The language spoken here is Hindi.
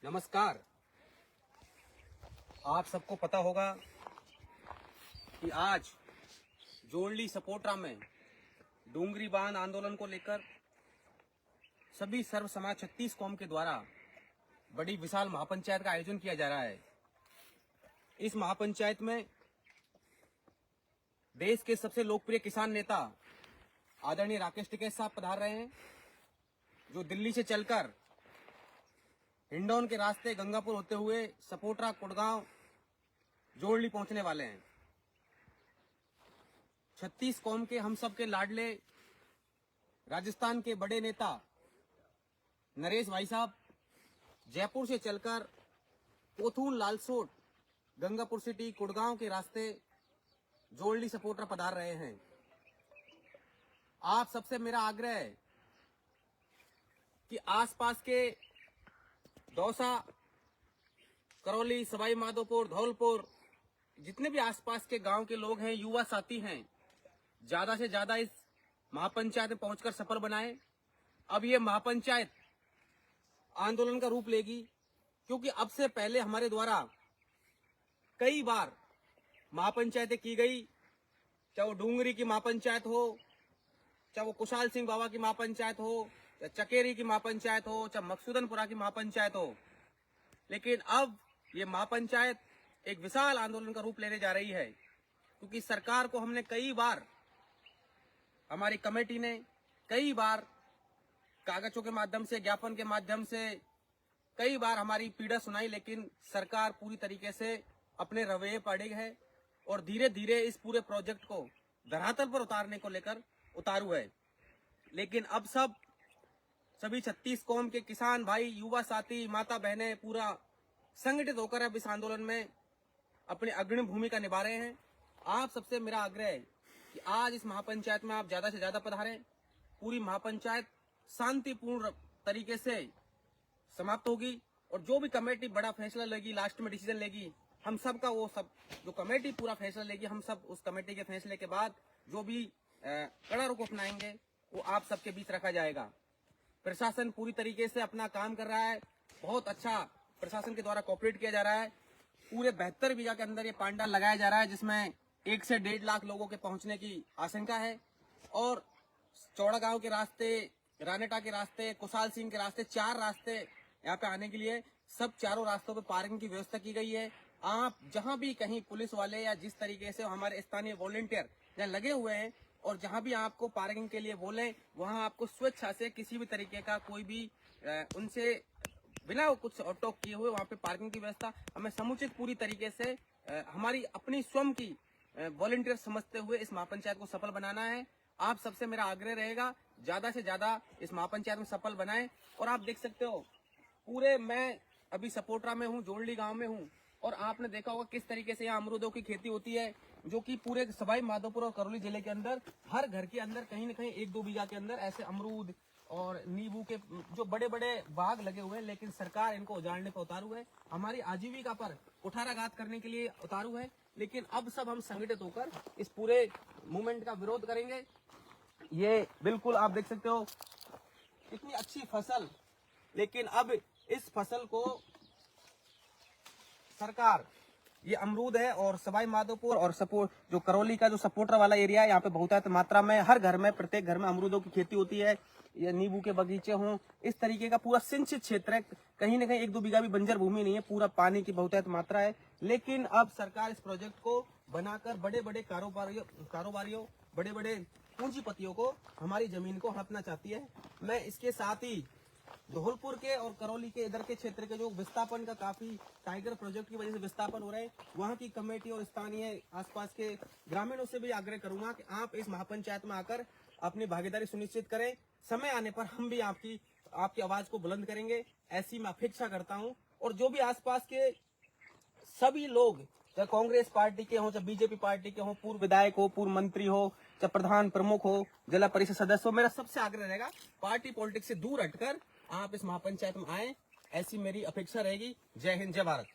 नमस्कार। आप सबको पता होगा कि आज जोड़ली सपोटरा में डूंगरी बांध आंदोलन को लेकर सभी सर्व समाज 36 कौम के द्वारा बड़ी विशाल महापंचायत का आयोजन किया जा रहा है। इस महापंचायत में देश के सबसे लोकप्रिय किसान नेता आदरणीय राकेश टिकैत साहब पधार रहे हैं, जो दिल्ली से चलकर हिंडौन के रास्ते गंगापुर होते हुए सपोटरा, कुड़गांव, जोड़ली पहुंचने वाले हैं। 36 कौम के हम सब के लाडले राजस्थान के बड़े नेता नरेश भाई साहब जयपुर से चलकर कोथून, लालसोट, गंगापुर सिटी, कुड़गांव के रास्ते जोड़ली सपोटरा पधार रहे हैं। आप सबसे मेरा आग्रह है कि आसपास के दौसा, करौली, सवाई माधोपुर, धौलपुर, जितने भी आसपास के गांव के लोग हैं, युवा साथी हैं, ज्यादा से ज्यादा इस महापंचायत में पहुंचकर सफल बनाएं। अब ये महापंचायत आंदोलन का रूप लेगी, क्योंकि अब से पहले हमारे द्वारा कई बार महापंचायतें की गई, चाहे वो डूंगरी की महापंचायत हो, चाहे वो कुशाल सिंह बाबा की महापंचायत हो, चाहे चकेरी की महापंचायत हो, चाहे मकसूदनपुरा की महापंचायत हो। लेकिन अब ये महापंचायत एक विशाल आंदोलन का रूप लेने जा रही है, क्योंकि सरकार को हमने कई बार, हमारी कमेटी ने कई बार कागजों के माध्यम से, ज्ञापन के माध्यम से कई बार हमारी पीड़ा सुनाई, लेकिन सरकार पूरी तरीके से अपने रवैये पर अड़िग है और धीरे धीरे इस पूरे प्रोजेक्ट को धरातल पर उतारने को लेकर उतारू है। लेकिन अब सभी 36 कौम के किसान भाई, युवा साथी, माता बहनें पूरा संगठित होकर अब इस आंदोलन में अपनी अग्रणी भूमिका निभा रहे हैं। आप सबसे मेरा आग्रह है कि आज इस महापंचायत में आप ज्यादा से ज्यादा पधारें। पूरी महापंचायत शांतिपूर्ण तरीके से समाप्त होगी और जो भी कमेटी बड़ा फैसला लेगी, लास्ट में डिसीजन लेगी, हम सब का वो सब जो कमेटी पूरा फैसला लेगी, हम सब उस कमेटी के फैसले के बाद जो भी कड़ा रुख अपनाएंगे वो आप सबके बीच रखा जाएगा। प्रशासन पूरी तरीके से अपना काम कर रहा है, बहुत अच्छा प्रशासन के द्वारा कोऑपरेट किया जा रहा है। पूरे 72 बीघा के अंदर ये पांडाल लगाया जा रहा है, जिसमें 1 से 1.5 लाख लोगों के पहुंचने की आशंका है। और चौड़ा गांव के रास्ते, रानेटा के रास्ते, कुशाल सिंह के रास्ते, 4 रास्ते यहाँ पे आने के लिए, सब चारों रास्तों पे पार्किंग की व्यवस्था की गई है। आप जहां भी कहीं पुलिस वाले या जिस तरीके से हमारे स्थानीय वॉलंटियर जहाँ लगे हुए हैं और जहां भी आपको पार्किंग के लिए बोले, वहां आपको स्वेच्छा से किसी भी तरीके का कोई भी उनसे बिना कुछ ऑटो किए हुए वहां पे पार्किंग की व्यवस्था हमें समुचित पूरी तरीके से हमारी अपनी स्वयं की वॉलंटियर समझते हुए इस महापंचायत को सफल बनाना है। आप सबसे मेरा आग्रह रहेगा, ज्यादा से ज्यादा इस महापंचायत में सफल बनाएं। और आप देख सकते हो पूरे, मैं अभी सपोटरा में हूँ, जोड़ली गांव में हूँ, और आपने देखा होगा किस तरीके से यहाँ अमरूदों की खेती होती है, जो कि पूरे सवाई माधोपुर और करौली जिले के अंदर हर घर के अंदर कहीं न कहीं 1-2 बीघा के अंदर ऐसे अमरूद और नींबू के जो बड़े बड़े बाग लगे हुए हैं। लेकिन सरकार इनको उजाड़ने पर उतारू है, हमारी आजीविका पर कुठाराघात करने के लिए उतारू है। लेकिन अब सब हम संगठित होकर इस पूरे मूवमेंट का विरोध करेंगे। ये बिल्कुल आप देख सकते हो कितनी अच्छी फसल, लेकिन अब इस फसल को सरकार, ये अमरूद है और सवाई माधोपुर और जो करौली का जो सपोटरा वाला एरिया है, यहाँ पे बहुत मात्रा में हर घर में, प्रत्येक घर में अमरूदों की खेती होती है, या नींबू के बगीचे हों, इस तरीके का पूरा सिंचित क्षेत्र है। कहीं न कहीं 1-2 बीघा भी बंजर भूमि नहीं है, पूरा पानी की बहुत मात्रा है। लेकिन अब सरकार इस प्रोजेक्ट को बनाकर बड़े बड़े कारोबारियों, बड़े बड़े पूंजीपतियों को हमारी जमीन को हड़पना चाहती है। मैं इसके साथ ही धौलपुर के और करौली के इधर के क्षेत्र के जो विस्थापन का काफी टाइगर प्रोजेक्ट की वजह से विस्थापन हो रहे हैं, वहां की कमेटी और स्थानीय आसपास के ग्रामीणों से भी आग्रह करूंगा कि आप इस महापंचायत में आकर अपनी भागीदारी सुनिश्चित करें। समय आने पर हम भी आपकी आवाज को बुलंद करेंगे, ऐसी मैं अपेक्षा करता हूं। और जो भी आसपास के सभी लोग, चाहे कांग्रेस पार्टी के हों, चाहे बीजेपी पार्टी के हों, पूर्व विधायक हो, पूर्व मंत्री हो, चाहे प्रधान प्रमुख हो, जिला परिषद सदस्य हो, मेरा सबसे आग्रह रहेगा पार्टी पॉलिटिक्स से दूर हटकर आप इस महापंचायत में आए, ऐसी मेरी अपेक्षा रहेगी। जय हिंद, जय भारत।